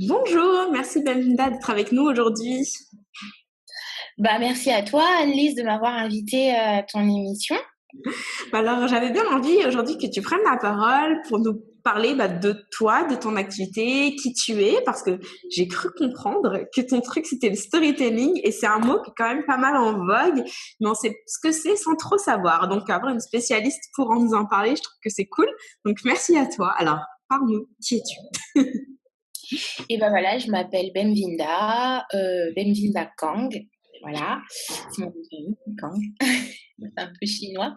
Bonjour, merci Belinda d'être avec nous aujourd'hui. Merci à toi, Annelise, de m'avoir invitée à ton émission. Alors, j'avais bien envie aujourd'hui que tu prennes la parole pour nous parler de toi, de ton activité, qui tu es, parce que j'ai cru comprendre que ton truc c'était le storytelling et c'est un mot qui est quand même pas mal en vogue, mais on sait ce que c'est sans trop savoir. Donc, avoir une spécialiste pour nous en parler, je trouve que c'est cool. Donc, merci à toi. Alors, parle-nous, qui es-tu? Et ben voilà, je m'appelle Bemvinda, Bemvinda Kang. Voilà, c'est mon nom de famille, Kang. C'est un peu chinois.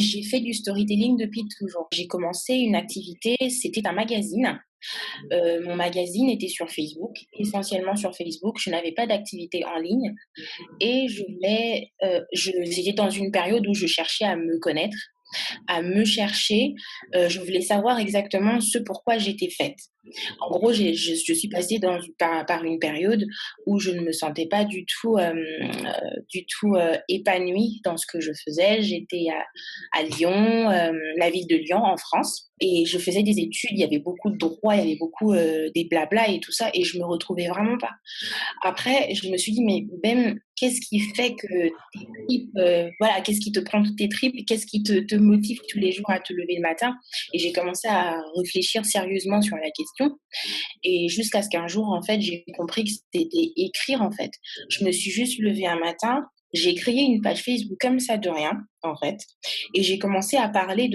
J'ai fait du storytelling depuis toujours. J'ai commencé une activité, c'était un magazine. Mon magazine était sur Facebook, essentiellement sur Facebook. Je n'avais pas d'activité en ligne et j'étais dans une période où je cherchais à me connaître, à me chercher. Je voulais savoir exactement ce pourquoi j'étais faite. En gros, je suis passée par une période où je ne me sentais pas du tout épanouie dans ce que je faisais. J'étais à Lyon, la ville de Lyon, en France, et je faisais des études. Il y avait beaucoup de droits, il y avait beaucoup des blabla et tout ça, et je me retrouvais vraiment pas. Après, je me suis dit, mais Ben, qu'est-ce qui fait que tes tripes, voilà, qu'est-ce qui te prend toutes tes tripes, qu'est-ce qui te motive tous les jours à te lever le matin? Et j'ai commencé à réfléchir sérieusement sur la question. Et jusqu'à ce qu'un jour, en fait, j'ai compris que c'était écrire, en fait. Je me suis juste levée un matin, j'ai créé une page Facebook comme ça de rien, en fait, et j'ai commencé à parler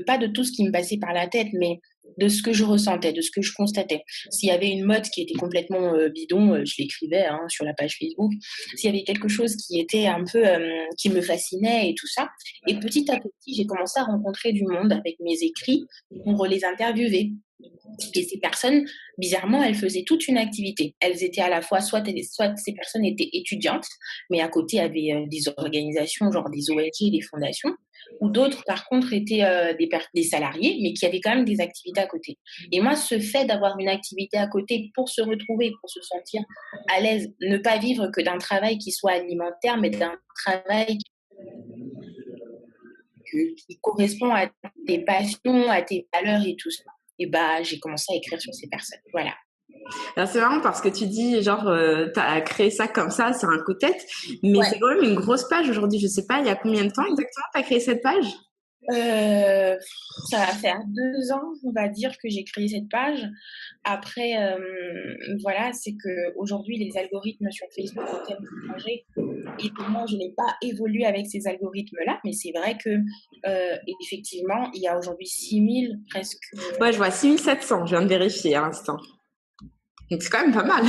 pas de tout ce qui me passait par la tête, mais de ce que je ressentais, de ce que je constatais. S'il y avait une mode qui était complètement bidon, je l'écrivais hein, sur la page Facebook. S'il y avait quelque chose qui était un peu, qui me fascinait et tout ça. Et petit à petit, j'ai commencé à rencontrer du monde avec mes écrits pour les interviewer. Et ces personnes, bizarrement, elles faisaient toute une activité. Elles étaient à la fois, soit ces personnes étaient étudiantes, mais à côté avaient des organisations, genre des ONG, des fondations, ou d'autres, par contre, étaient des salariés, mais qui avaient quand même des activités à côté. Et moi, ce fait d'avoir une activité à côté pour se retrouver, pour se sentir à l'aise, ne pas vivre que d'un travail qui soit alimentaire, mais d'un travail qui correspond à tes passions, à tes valeurs et tout ça. Et j'ai commencé à écrire sur ces personnes. Voilà. Alors, c'est marrant parce que tu dis, genre, t'as créé ça comme ça, c'est un coup de tête, mais Ouais. c'est quand même une grosse page aujourd'hui. Je sais pas, il y a combien de temps exactement t'as créé cette page? Euh, Ça va faire 2 ans, on va dire, que j'ai créé cette page. Après, voilà, c'est que aujourd'hui les algorithmes sur Facebook ont tellement changé et que moi, je n'ai pas évolué avec ces algorithmes-là. Mais c'est vrai que, effectivement, il y a aujourd'hui 6000 presque. Ouais, je vois 6700, je viens de vérifier à l'instant. Donc, c'est quand même pas mal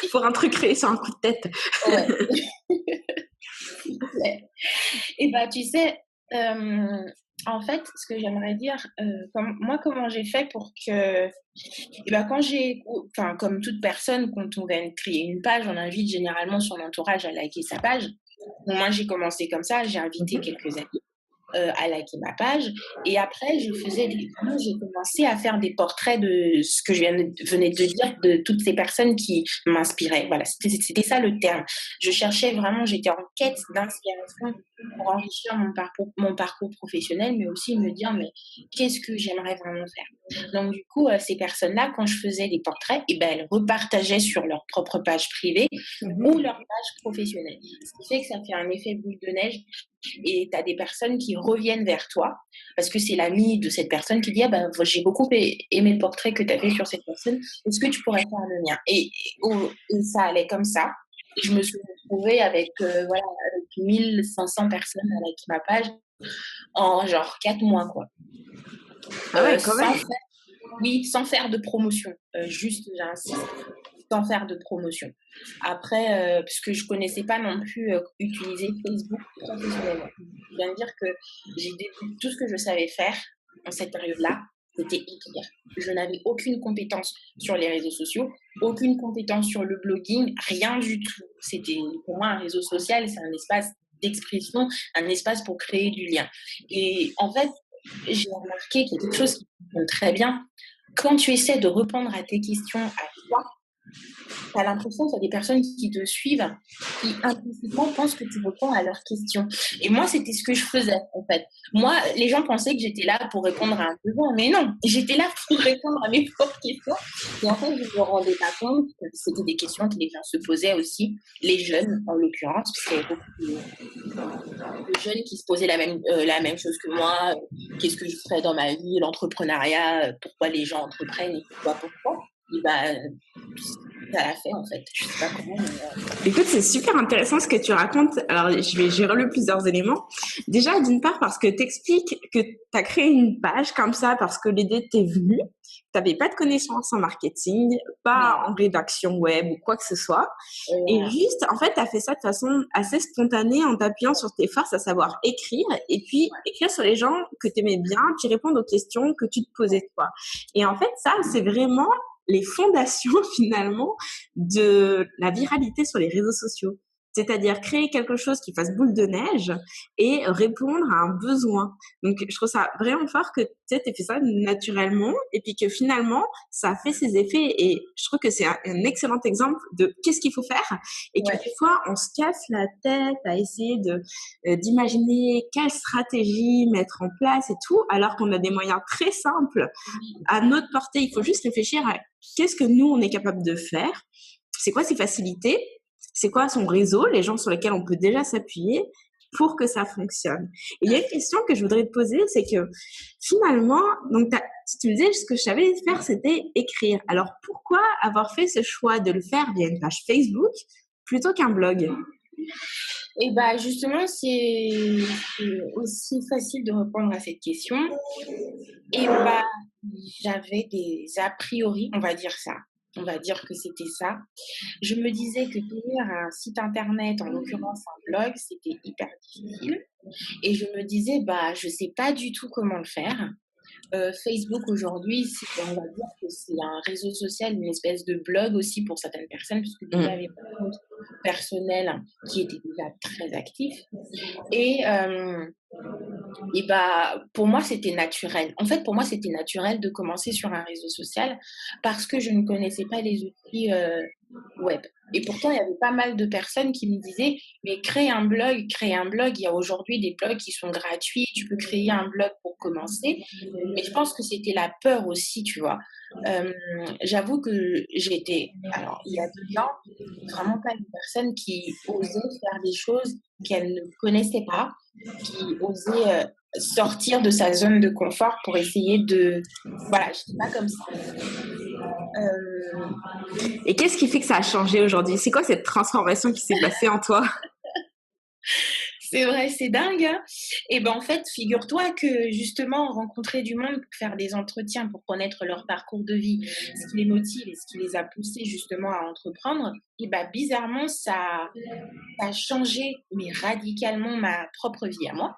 pour un truc créé sur un coup de tête. Ouais. Et tu sais, en fait, ce que j'aimerais dire, comment j'ai fait pour que, enfin, comme toute personne, quand on va créer une page, on invite généralement son entourage à liker sa page. Donc, moi, j'ai commencé comme ça, j'ai invité quelques amis à liker ma page. Et après, vraiment, j'ai commencé à faire des portraits de ce que venais de dire, de toutes ces personnes qui m'inspiraient. Voilà, c'était ça le terme. J'étais en quête d'inspiration pour enrichir mon parcours professionnel, mais aussi me dire, mais qu'est-ce que j'aimerais vraiment faire? Donc, du coup, ces personnes-là, quand je faisais des portraits, elles repartageaient sur leur propre page privée ou leur page professionnelle. Ce qui fait que ça fait un effet boule de neige et tu as des personnes qui reviennent vers toi parce que c'est l'ami de cette personne qui dit j'ai beaucoup aimé le portrait que tu as fait sur cette personne, est-ce que tu pourrais faire le mien? Et ça allait comme ça. Et je me suis retrouvée avec 1500 personnes à liker ma page en genre 4 mois, quoi. Ah ouais, quand Sans même. faire, oui, sans faire de promotion. Juste, j'insiste, sans faire de promotion. Après, puisque je connaissais pas non plus utiliser Facebook professionnellement. Je viens de dire que tout ce que je savais faire en cette période-là, c'était écrire. Je n'avais aucune compétence sur les réseaux sociaux, aucune compétence sur le blogging, rien du tout. C'était pour moi un réseau social, c'est un espace d'expression, un espace pour créer du lien. Et en fait, j'ai remarqué qu'il y a quelque chose qui fonctionne très bien. Quand tu essaies de répondre à tes questions à toi, tu as l'impression qu'il y a des personnes qui te suivent, qui implicitement pensent que tu réponds à leurs questions. Et moi, c'était ce que je faisais, en fait. Moi, les gens pensaient que j'étais là pour répondre à un besoin, mais non, j'étais là pour répondre à mes propres questions. Et en fait, je ne me rendais pas compte que c'était des questions que les gens se posaient aussi, les jeunes, en l'occurrence, parce qu'il y avait beaucoup de jeunes qui se posaient la même chose que moi. Qu'est-ce que je ferais dans ma vie, l'entrepreneuriat, pourquoi les gens entreprennent et pourquoi. Et bah, ça l'a fait en fait. Je sais pas comment. Écoute, c'est super intéressant ce que tu racontes. Alors, j'ai relu plusieurs éléments. Déjà, d'une part, parce que t'expliques que tu as créé une page comme ça parce que l'idée t'est venue. T'avais pas de connaissances en marketing, pas Non. en rédaction web ou quoi que ce soit. Et juste, en fait, tu as fait ça de façon assez spontanée en t'appuyant sur tes forces, à savoir écrire, et puis écrire sur les gens que tu aimais bien, qui répondent aux questions que tu te posais toi. Et en fait, ça, c'est vraiment les fondations finalement de la viralité sur les réseaux sociaux. C'est-à-dire créer quelque chose qui fasse boule de neige et répondre à un besoin. Donc, je trouve ça vraiment fort que tu sais, t'aies fait ça naturellement et puis que finalement, ça a fait ses effets. Et je trouve que c'est un excellent exemple de qu'est-ce qu'il faut faire et que des fois, on se casse la tête à essayer d'imaginer quelle stratégie mettre en place et tout, alors qu'on a des moyens très simples à notre portée. Il faut juste réfléchir à qu'est-ce que nous, on est capable de faire. C'est quoi ses facilités? C'est quoi son réseau, les gens sur lesquels on peut déjà s'appuyer pour que ça fonctionne. Et il y a une question que je voudrais te poser, c'est que finalement, donc tu me disais ce que je savais faire, c'était écrire. Alors pourquoi avoir fait ce choix de le faire via une page Facebook plutôt qu'un blog? Et bah justement, c'est aussi facile de répondre à cette question. Et bah, j'avais des a priori, on va dire ça. On va dire que c'était ça. Je me disais que tenir un site internet, en l'occurrence un blog, c'était hyper difficile. Et je me disais, bah, je sais pas du tout comment le faire. Facebook aujourd'hui, on va dire que c'est un réseau social, une espèce de blog aussi pour certaines personnes, puisque j'avais pas de compte personnel qui était déjà très actif. Et, euh, et bah, pour moi, c'était naturel. En fait, pour moi, c'était naturel de commencer sur un réseau social parce que je ne connaissais pas les outils web. Et pourtant, il y avait pas mal de personnes qui me disaient, mais crée un blog, crée un blog. Il y a aujourd'hui des blogs qui sont gratuits. Tu peux créer un blog pour commencer. Mais je pense que c'était la peur aussi, tu vois. J'avoue que alors, il y a 2 ans, vraiment pas une personne qui osait faire des choses qu'elle ne connaissait pas, qui osait sortir de sa zone de confort pour essayer de... Voilà, je ne dis pas comme ça. Et qu'est-ce qui fait que ça a changé aujourd'hui? C'est quoi cette transformation qui s'est passée en toi? C'est vrai, c'est dingue. Hein. Et ben en fait, figure-toi que justement, rencontrer du monde pour faire des entretiens, pour connaître leur parcours de vie, ce qui les motive et ce qui les a poussés justement à entreprendre, et ben bizarrement, ça a changé, mais radicalement, ma propre vie à moi.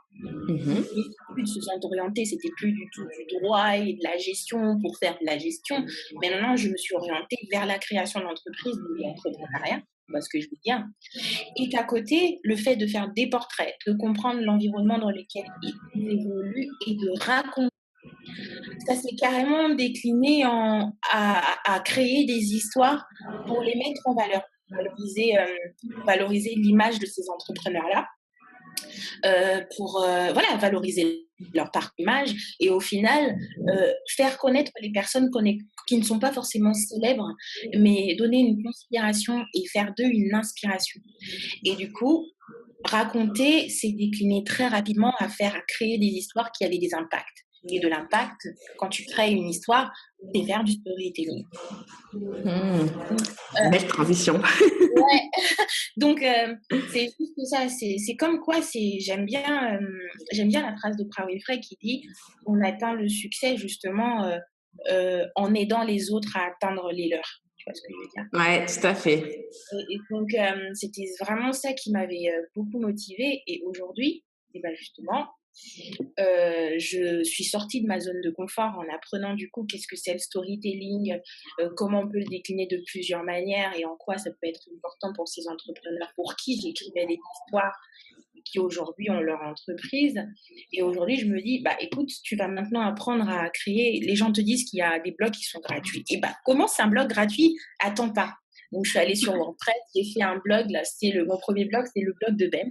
Mes études se sont orientées, c'était plus du tout du droit et de la gestion pour faire de la gestion. Mais maintenant, je me suis orientée vers la création d'entreprises, de l'entrepreneuriat, parce que je veux dire. Et à côté, le fait de faire des portraits, de comprendre l'environnement dans lequel ils évoluent et de raconter, ça s'est carrément décliné à créer des histoires pour les mettre en valeur, valoriser l'image de ces entrepreneurs-là, pour voilà, valoriser leur parc image et au final faire connaître les personnes qui ne sont pas forcément célèbres, mais donner une considération et faire d'eux une inspiration. Et du coup, raconter, c'est décliné très rapidement à créer des histoires qui avaient des impacts. Et de l'impact, quand tu crées une histoire, c'est faire du storytelling. Belle transition. Ouais. Donc, c'est juste ça. C'est comme quoi, j'aime bien la phrase d'Oprah Winfrey qui dit on atteint le succès justement en aidant les autres à atteindre les leurs. Tu vois ce que je veux dire? Ouais, tout à fait. Et donc, c'était vraiment ça qui m'avait beaucoup motivée. Et aujourd'hui, et ben justement, je suis sortie de ma zone de confort en apprenant du coup qu'est-ce que c'est le storytelling, comment on peut le décliner de plusieurs manières et en quoi ça peut être important pour ces entrepreneurs pour qui j'écrivais des histoires qui aujourd'hui ont leur entreprise. Et aujourd'hui, je me dis, bah écoute, tu vas maintenant apprendre à créer. Les gens te disent qu'il y a des blogs qui sont gratuits. Et bah commence un blog gratuit à temps pas. Donc, je suis allée sur WordPress, j'ai fait un blog, là, mon premier blog, c'est le blog de BEM.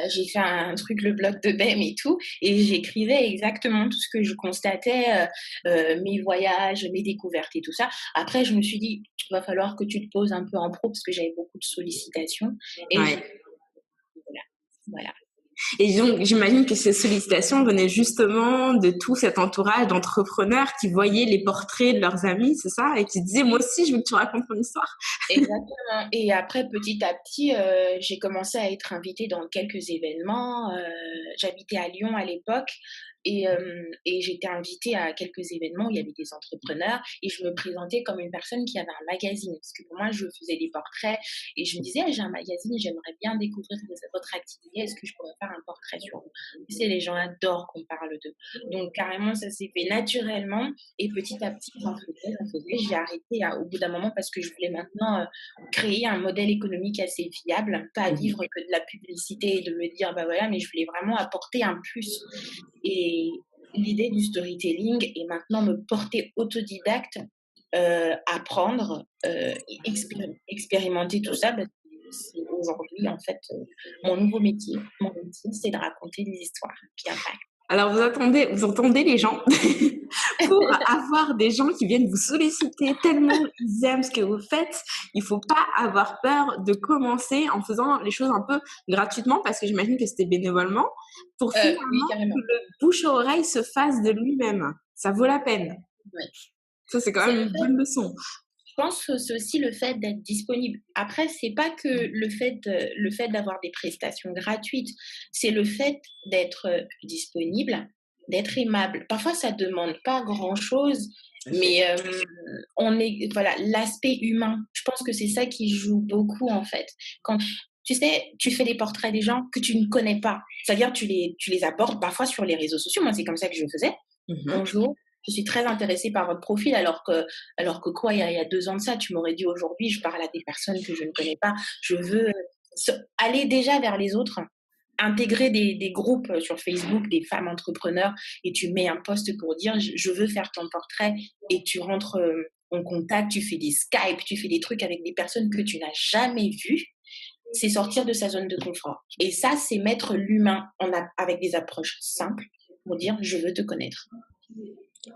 J'ai fait un truc, le blog de BEM et tout, et j'écrivais exactement tout ce que je constatais, mes voyages, mes découvertes et tout ça. Après, je me suis dit, il va falloir que tu te poses un peu en pro parce que j'avais beaucoup de sollicitations. Et voilà. Et donc, j'imagine que ces sollicitations venaient justement de tout cet entourage d'entrepreneurs qui voyaient les portraits de leurs amis, c'est ça? Et qui disaient, moi aussi, je veux que tu racontes ton histoire. Exactement. Et après, petit à petit, j'ai commencé à être invitée dans quelques événements. J'habitais à Lyon à l'époque et j'étais invitée à quelques événements où il y avait des entrepreneurs et je me présentais comme une personne qui avait un magazine. Parce que pour moi, je faisais des portraits et je me disais, ah, j'ai un magazine, j'aimerais bien découvrir votre activité. Est-ce que je pourrais faire un portrait sur vous? Tu sais, les gens adorent qu'on parle d'eux. Donc, carrément, ça s'est fait naturellement. Et petit à petit, j'en faisais. J'ai arrêté au bout d'un moment parce que je voulais maintenant créer un modèle économique assez viable, pas vivre que de la publicité et de me dire, bah voilà, mais je voulais vraiment apporter un plus. Et l'idée du storytelling est maintenant me porter autodidacte, apprendre, expérimenter tout ça. Parce que c'est aujourd'hui, en fait, mon nouveau métier. Mon métier, c'est de raconter des histoires qui impactent. Alors, vous entendez les gens pour avoir des gens qui viennent vous solliciter tellement ils aiment ce que vous faites. Il faut pas avoir peur de commencer en faisant les choses un peu gratuitement parce que j'imagine que c'était bénévolement pour finalement que le bouche à oreille se fasse de lui-même. Ça vaut la peine. Ouais. Ça, c'est quand même une bonne leçon. Je pense que c'est aussi le fait d'être disponible. Après, c'est pas que le fait d'avoir des prestations gratuites, c'est le fait d'être disponible, d'être aimable. Parfois, ça demande pas grand-chose, mais voilà, l'aspect humain. Je pense que c'est ça qui joue beaucoup en fait. Quand tu sais, tu fais des portraits des gens que tu ne connais pas. C'est-à-dire, tu les abordes parfois sur les réseaux sociaux. Moi, c'est comme ça que je faisais. Bonjour. Je suis très intéressée par votre profil, alors que quoi, il y a 2 ans de ça, tu m'aurais dit aujourd'hui, je parle à des personnes que je ne connais pas. Je veux aller déjà vers les autres, intégrer des groupes sur Facebook, des femmes entrepreneurs, et tu mets un post pour dire je veux faire ton portrait, et tu rentres en contact, tu fais des Skype, tu fais des trucs avec des personnes que tu n'as jamais vues. C'est sortir de sa zone de confort. Et ça, c'est mettre l'humain avec des approches simples pour dire je veux te connaître.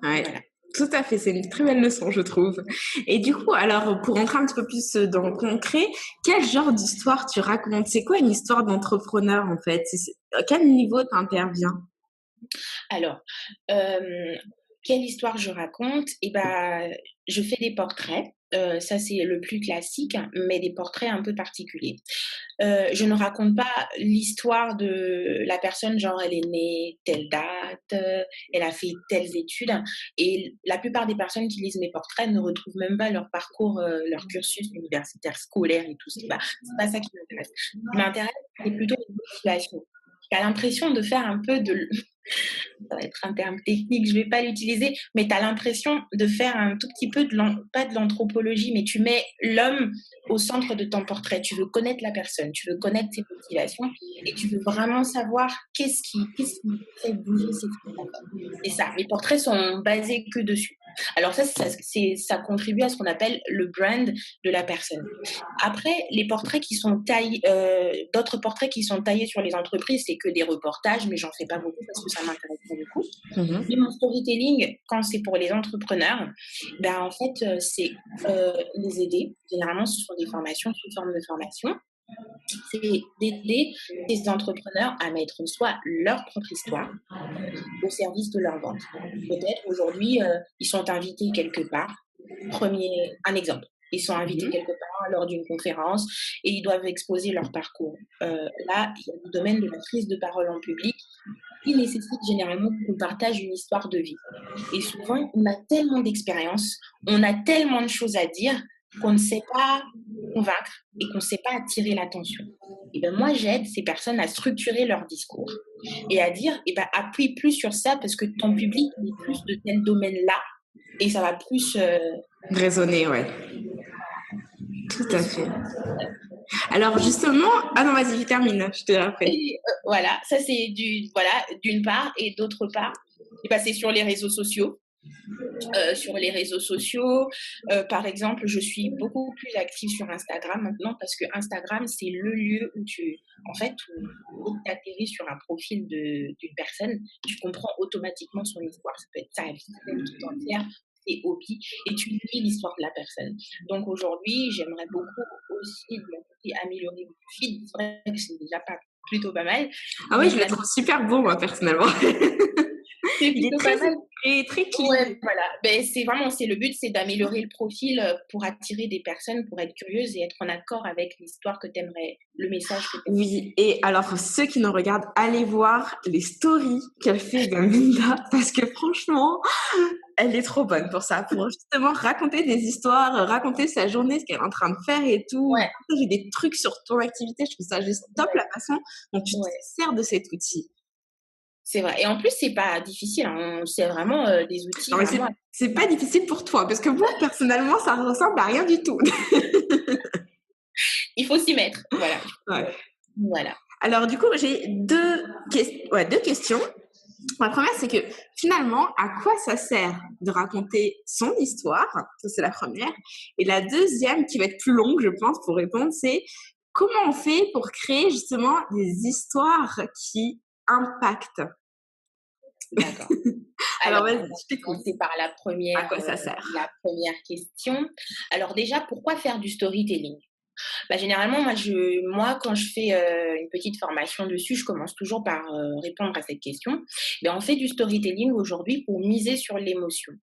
Ouais, voilà. Tout à fait, c'est une très belle leçon, je trouve. Et du coup, alors, pour rentrer un petit peu plus dans le concret, quel genre d'histoire tu racontes? C'est quoi une histoire d'entrepreneur, en fait? À quel niveau tu interviens? Alors, quelle histoire je raconte? Eh ben, je fais des portraits. Ça, c'est le plus classique, mais des portraits un peu particuliers. Je ne raconte pas l'histoire de la personne, genre elle est née telle date, elle a fait telles études. Et la plupart des personnes qui lisent mes portraits ne retrouvent même pas leur parcours, leur cursus universitaire, scolaire et tout ça. C'est pas ça qui m'intéresse. Ce qui m'intéresse, c'est plutôt les motivations. Tu as l'impression de faire un peu ça va être un terme technique, je vais pas l'utiliser, mais tu as l'impression de faire un tout petit peu pas de l'anthropologie, mais tu mets l'homme au centre de ton portrait. Tu veux connaître la personne, tu veux connaître ses motivations et tu veux vraiment savoir qu'est-ce qui fait bouger ses trucs. Et ça, les portraits sont basés que dessus. Alors ça contribue à ce qu'on appelle le brand de la personne. Après, les portraits qui sont taillés, d'autres portraits qui sont taillés sur les entreprises, c'est que des reportages, mais j'en fais pas beaucoup parce que ça m'intéresse pas beaucoup. Mais mon storytelling, quand c'est pour les entrepreneurs, ben en fait, c'est les aider. Généralement, ce sont des formations, sous forme de formation. C'est d'aider ces entrepreneurs à mettre soit leur propre histoire au service de leur vente. Peut-être aujourd'hui, ils sont invités quelque part. Un exemple. Ils sont invités quelque part lors d'une conférence et ils doivent exposer leur parcours. Là, il y a le domaine de la prise de parole en public qui nécessite généralement qu'on partage une histoire de vie. Et souvent, on a tellement d'expérience, on a tellement de choses à dire qu'on ne sait pas convaincre et qu'on ne sait pas attirer l'attention. Et ben moi, j'aide ces personnes à structurer leur discours et à dire, appuie plus sur ça parce que ton public est plus de tel domaine-là et ça va plus résonner, ouais. Tout à fait. Alors justement, ah non, vas-y, termine, je te après. Voilà, ça c'est d'une part, et d'autre part, c'est sur les réseaux sociaux. sur les réseaux sociaux. Par exemple, je suis beaucoup plus active sur Instagram maintenant parce que Instagram, c'est le lieu où en fait, où tu atterris sur un profil d'une personne, tu comprends automatiquement son histoire. Ça peut être sa vie même tout entière, ses hobbies, et tu lis l'histoire de la personne. Donc aujourd'hui, j'aimerais beaucoup aussi de mon côté améliorer mon feed. C'est vrai que c'est déjà plutôt pas mal. Ah oui, je le trouve super beau, moi, personnellement. C'est Il est plutôt très pas mal. épuré, très clean. Ouais, voilà. Ben, c'est le but, c'est d'améliorer le profil pour attirer des personnes, pour être curieuse et être en accord avec l'histoire que t'aimerais, le message que t'aimerais. Oui, et alors ceux qui nous regardent, allez voir les stories qu'elle fait Gaminda parce que franchement, elle est trop bonne pour ça, pour justement raconter des histoires, raconter sa journée, ce qu'elle est en train de faire et tout, Ouais, partager des trucs sur ton activité. Je trouve ça juste top la façon dont tu te ouais, sers de cet outil. c'est vrai. Et en plus, c'est pas difficile, hein. C'est vraiment des outils Non, mais vraiment. c'est pas difficile pour toi parce que moi, personnellement, ça ressemble à rien du tout. Il faut s'y mettre. Voilà. Ouais. Voilà. Alors, du coup, j'ai deux questions. La première, c'est que finalement, à quoi ça sert de raconter son histoire? Ça, c'est la première. Et la deuxième, qui va être plus longue, je pense, pour répondre, c'est comment on fait pour créer justement des histoires qui impactent? D'accord. Alors, Alors, vas-y, on va je t'écoute. commencer par À quoi ça sert? la première question. Alors déjà, pourquoi faire du storytelling? Bah, généralement, moi, quand je fais une petite formation dessus, je commence toujours par répondre à cette question. Ben, on fait du storytelling aujourd'hui pour miser sur l'émotion.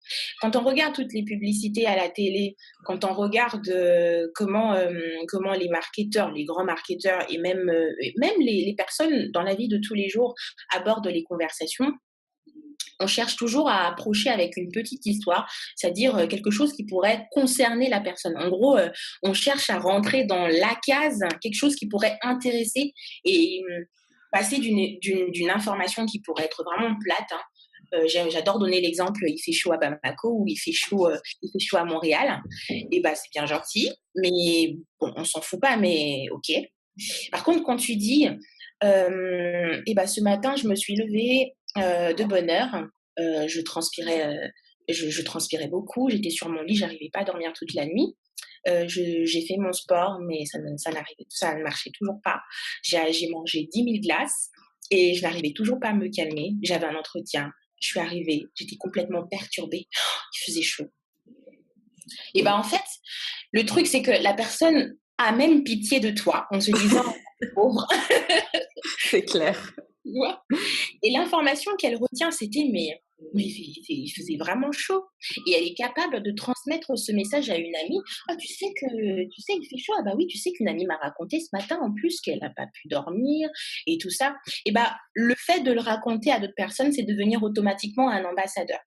Quand on regarde toutes les publicités à la télé, quand on regarde comment les marketeurs, les grands marketeurs et même les personnes dans la vie de tous les jours abordent les conversations, on cherche toujours à approcher avec une petite histoire, c'est-à-dire quelque chose qui pourrait concerner la personne. En gros, on cherche à rentrer dans la case, quelque chose qui pourrait intéresser et passer d'une information qui pourrait être vraiment plate, hein. J'adore donner l'exemple, il fait chaud à Bamako ou il fait chaud à Montréal. Et bah, c'est bien gentil, mais bon, on s'en fout pas, mais ok. Par contre, quand tu dis, et bah, ce matin, je me suis levée de bonne heure, je transpirais beaucoup, j'étais sur mon lit, j'arrivais pas à dormir toute la nuit. J'ai fait mon sport, mais ça ne marchait toujours pas. J'ai mangé 10 000 glaces et je n'arrivais toujours pas à me calmer. J'avais un entretien, je suis arrivée, j'étais complètement perturbée, il faisait chaud. Et ben en fait, le truc, c'est que la personne a même pitié de toi en se disant, pauvre, C'est clair. tu vois. Et l'information qu'elle retient, c'était mais il faisait vraiment chaud. Et elle est capable de transmettre ce message à une amie. Ah, tu sais, il fait chaud. Ah bah oui, tu sais qu'une amie m'a raconté ce matin en plus qu'elle n'a pas pu dormir et tout ça. Et bah le fait de le raconter à d'autres personnes, c'est devenir automatiquement un ambassadeur.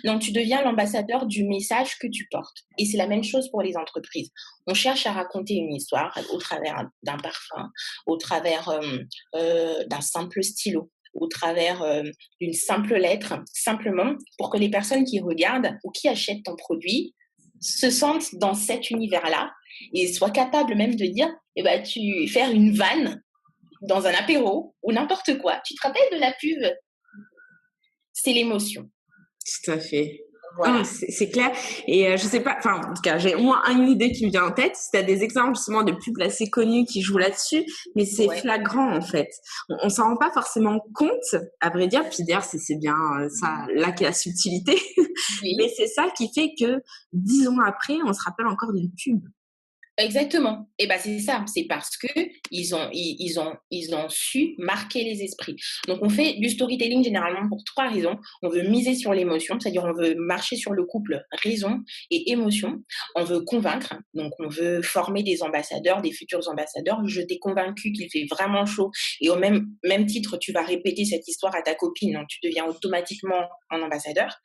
Donc tu deviens l'ambassadeur du message que tu portes. Et c'est la même chose pour les entreprises. On cherche à raconter une histoire au travers d'un parfum, au travers d'un simple stylo, au travers d'une simple lettre, simplement pour que les personnes qui regardent ou qui achètent ton produit se sentent dans cet univers-là et soient capables même de dire, eh ben, faire une vanne dans un apéro ou n'importe quoi. Tu te rappelles de la pub? C'est l'émotion. Tout à fait. Voilà. C'est clair. Et je sais pas, enfin, en tout cas, j'ai au moins une idée qui me vient en tête. Si tu as des exemples justement de pubs assez connus qui jouent là-dessus, mais c'est Ouais. flagrant en fait. On s'en rend pas forcément compte, à vrai dire. Puis d'ailleurs, c'est bien ça là qu'est la subtilité. Oui. Mais c'est ça qui fait que 10 ans après, on se rappelle encore d'une pub. Exactement. Et ben c'est ça, c'est parce que ils ont su marquer les esprits. Donc on fait du storytelling généralement pour 3 raisons. On veut miser sur l'émotion, c'est-à-dire on veut marcher sur le couple raison et émotion. On veut convaincre, donc on veut former des ambassadeurs, des futurs ambassadeurs. Je t'ai convaincu qu'il fait vraiment chaud et au même titre, tu vas répéter cette histoire à ta copine, donc tu deviens automatiquement un ambassadeur.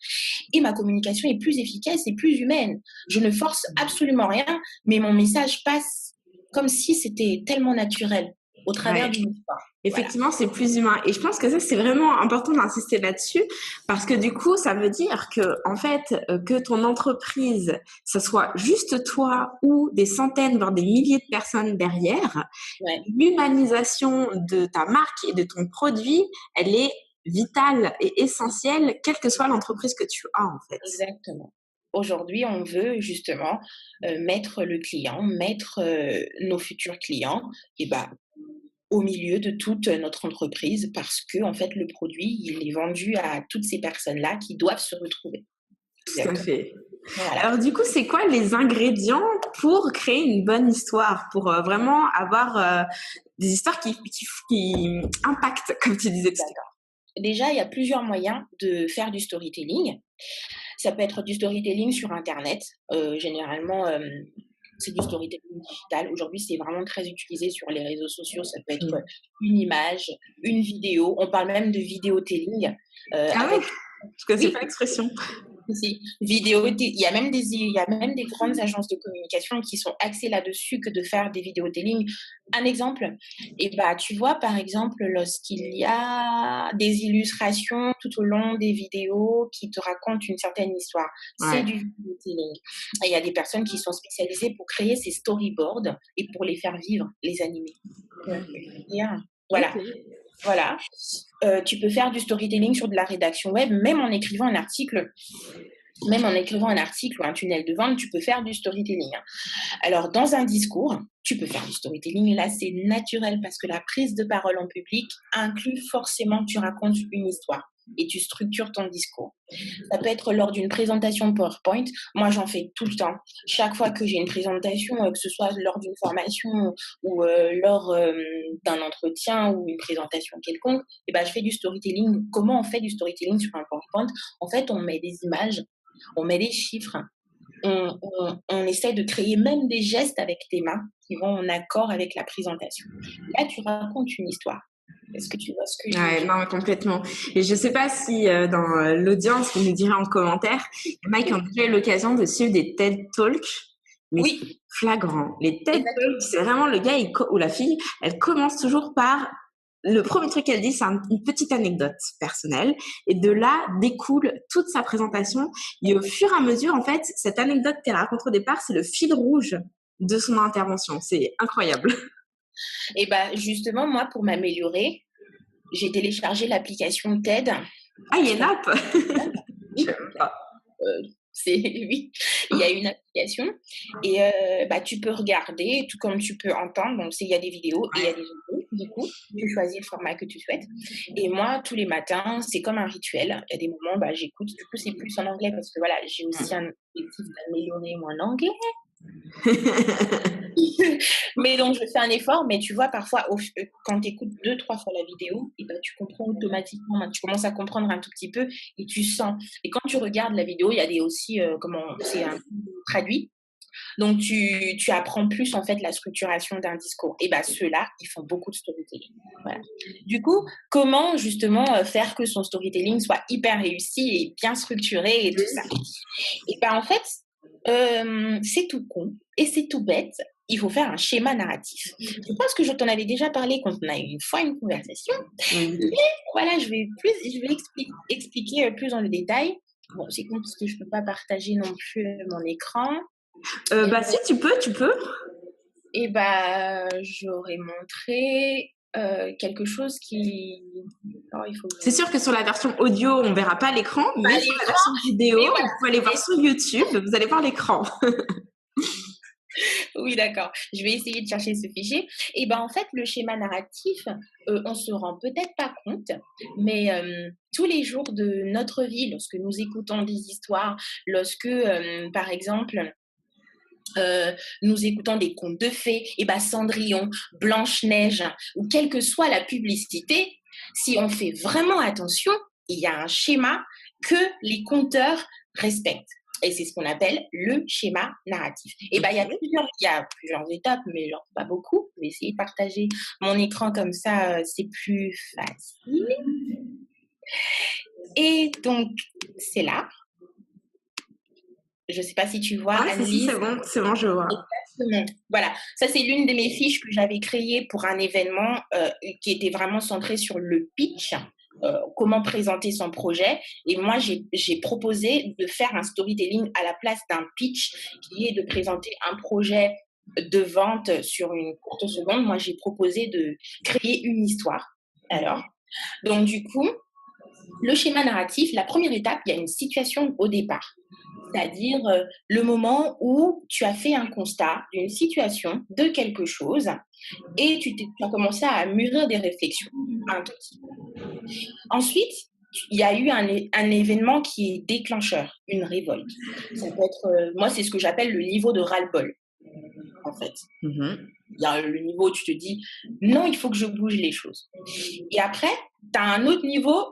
Et ma communication est plus efficace et plus humaine. Je ne force absolument rien, mais mon message passe comme si c'était tellement naturel au travers Ouais. d'une histoire. Effectivement, c'est plus humain. Et je pense que ça, c'est vraiment important d'insister là-dessus parce que du coup, ça veut dire que, en fait, que ton entreprise, ce soit juste toi ou des centaines, voire des milliers de personnes derrière, Ouais. l'humanisation de ta marque et de ton produit, elle est vital et essentiel, quelle que soit l'entreprise que tu as, en fait. Exactement. Aujourd'hui, on veut justement mettre le client, mettre nos futurs clients, et ben, au milieu de toute notre entreprise parce que en fait, le produit, il est vendu à toutes ces personnes-là qui doivent se retrouver. Tout à Exactement. fait. Voilà. Alors du coup, c'est quoi les ingrédients pour créer une bonne histoire, pour vraiment avoir des histoires qui impactent, comme tu disais tout à D'accord. Déjà, il y a plusieurs moyens de faire du storytelling. Ça peut être du storytelling sur Internet. Généralement, c'est du storytelling digital. Aujourd'hui, c'est vraiment très utilisé sur les réseaux sociaux. Ça peut être l'heure. une image, une vidéo. On parle même de vidéotelling Ah ouais, avec. je connaissais pas Oui, l'expression. si, il y a même des grandes agences de communication qui sont axées là-dessus que de faire des vidéotelling. Un exemple, et bah, tu vois, par exemple, lorsqu'il y a des illustrations tout au long des vidéos qui te racontent une certaine histoire, c'est Ouais. du vidéotelling. Et il y a des personnes qui sont spécialisées pour créer ces storyboards et pour les faire vivre, les animer. Voilà. Ok. Voilà. Tu peux faire du storytelling sur de la rédaction web, même en écrivant un article ou un tunnel de vente, tu peux faire du storytelling. Alors, dans un discours, tu peux faire du storytelling. Là, c'est naturel parce que la prise de parole en public inclut forcément que tu racontes une histoire et tu structures ton discours. Ça peut être lors d'une présentation PowerPoint. Moi, j'en fais tout le temps. Chaque fois que j'ai une présentation, que ce soit lors d'une formation ou lors d'un entretien ou une présentation quelconque, et ben, je fais du storytelling. Comment on fait du storytelling sur un PowerPoint? En fait, on met des images, on met des chiffres, on essaie de créer même des gestes avec tes mains qui vont en accord avec la présentation. Là, tu racontes une histoire. Est-ce que tu vois ce que je veux Ouais, dire? non, complètement. Et je sais pas si dans l'audience, vous nous direz en commentaire, il y en a qui ont déjà eu l'occasion de suivre des TED Talks, mais c'est Oui, flagrant. Les TED Talks, exactement. c'est vraiment le gars ou la fille, elle commence toujours par le premier truc qu'elle dit, c'est une petite anecdote personnelle. Et de là découle toute sa présentation. Et au fur et à mesure, en fait, cette anecdote qu'elle raconte au départ, c'est le fil rouge de son intervention. C'est incroyable. Et bah, justement, moi, pour m'améliorer, j'ai téléchargé l'application TED. Ah, il y Je a une pense app. Je oui, sais même pas. oui, il y a une application et bah, tu peux regarder tout comme tu peux entendre. Donc, il y a des vidéos et il y a des audios. Du coup, tu choisis le format que tu souhaites. Et moi, tous les matins, c'est comme un rituel. Il y a des moments, bah, j'écoute. Du coup, c'est plus en anglais parce que voilà, j'ai aussi un objectif d'améliorer mon anglais. Mais donc, je fais un effort, mais tu vois, parfois, quand tu écoutes 2, 3 fois la vidéo, et ben, tu comprends automatiquement, tu commences à comprendre un tout petit peu et tu sens. Et quand tu regardes la vidéo, il y a des aussi, c'est un traduit. Donc, tu apprends plus, en fait, la structuration d'un discours. Et ben, ceux-là, ils font beaucoup de storytelling. Voilà. Du coup, comment, justement, faire que son storytelling soit hyper réussi et bien structuré et tout ça? Et ben, en fait, c'est tout con et c'est tout bête. Il faut faire un schéma narratif. Je pense que je t'en avais déjà parlé quand on a eu une fois une conversation. Oui. Mais voilà, je vais expliquer plus dans le détail. Bon, c'est con parce que je peux pas partager non plus mon écran. Bah si, tu peux. Et bah, j'aurais montré quelque chose qui. Oh, il faut que C'est sûr que sur la version audio, on verra pas l'écran, pas mais sur la l'écran, version vidéo, mais vous pouvez aller voir voilà. sur YouTube, vous allez voir l'écran. Oui, d'accord. Je vais essayer de chercher ce fichier. Et ben, en fait, le schéma narratif, on se rend peut-être pas compte, mais tous les jours de notre vie, lorsque nous écoutons des histoires, lorsque, par exemple, nous écoutons des contes de fées, et ben Cendrillon, Blanche-Neige, ou quelle que soit la publicité, si on fait vraiment attention, il y a un schéma que les conteurs respectent. Et c'est ce qu'on appelle le schéma narratif. Et ben, il y a plusieurs étapes, mais genre pas beaucoup. Je vais essayer de partager mon écran comme ça, c'est plus facile. Et donc, c'est là. Je ne sais pas si tu vois, Ouais, si, Annelise. c'est bon, je vois. Exactement. Voilà, ça c'est l'une de mes fiches que j'avais créées pour un événement qui était vraiment centré sur le pitch, comment présenter son projet. Et moi, j'ai proposé de faire un storytelling à la place d'un pitch, qui est de présenter un projet de vente sur une courte seconde. Moi, j'ai proposé de créer une histoire. Alors, donc du coup, Le schéma narratif, la première étape, il y a une situation au départ. C'est-à-dire le moment où tu as fait un constat d'une situation, de quelque chose, et tu as commencé à mûrir des réflexions. Ensuite, il y a eu un événement qui est déclencheur, une révolte. Ça peut être, moi, c'est ce que j'appelle le niveau de ras-le-bol, en fait. Mhm. Il y a le niveau où tu te dis, non, il faut que je bouge les choses. Et après, tu as un autre niveau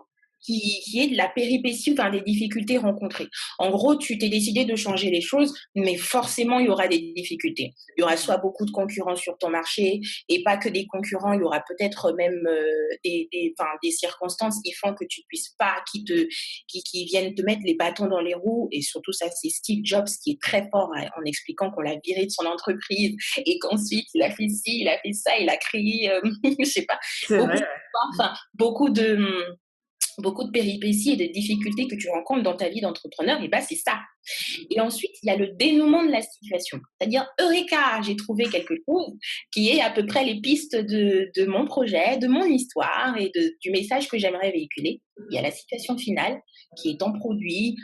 qui est de la péripétie, enfin des difficultés rencontrées. En gros, tu t'es décidé de changer les choses, mais forcément, il y aura des difficultés. Il y aura soit beaucoup de concurrents sur ton marché, et pas que des concurrents, il y aura peut-être même des circonstances qui font que tu puisses pas, qui viennent te mettre les bâtons dans les roues, et surtout ça, c'est Steve Jobs qui est très fort en expliquant qu'on l'a viré de son entreprise, et qu'ensuite, il a fait ci, il a fait ça, il a créé, je sais pas, C'est beaucoup vrai. enfin, beaucoup de péripéties et de difficultés que tu rencontres dans ta vie d'entrepreneur, et bah c'est ça. Et ensuite, il y a le dénouement de la situation. C'est-à-dire, Eureka, j'ai trouvé quelque chose qui est à peu près les pistes de mon projet, de mon histoire et du message que j'aimerais véhiculer. Il y a la situation finale qui est ton produit,